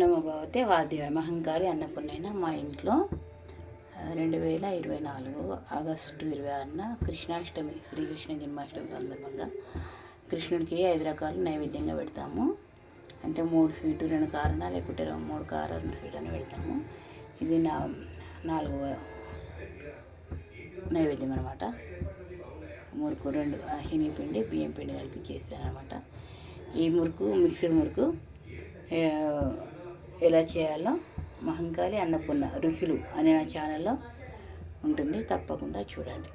నమో భగవతే వాద్యవాయ మహంకాళి అన్నపూర్ణైన మా ఇంట్లో 2024 ఆగస్టు 26న కృష్ణాష్టమి శ్రీకృష్ణ జన్మాష్టమి సందర్భంగా కృష్ణుడికి 5 రకాలు నైవేద్యంగా పెడతాము. అంటే 3 స్వీటు 2 కారణ లేకుంటే 3 కార 2 స్వీట్ అని పెడతాము. ఇది 4వ నైవేద్యం అనమాట. మురుకు 2 శనగపిండి బియ్యం పిండి కలిపి చేస్తాను అనమాట. ఈ మురుకు మిక్స్డ్ మురుకు ఎలా చేయాలో మహంకాళి అన్నపూర్ణ రుచులు అనే నా ఛానల్లో ఉంటుంది, తప్పకుండా చూడండి.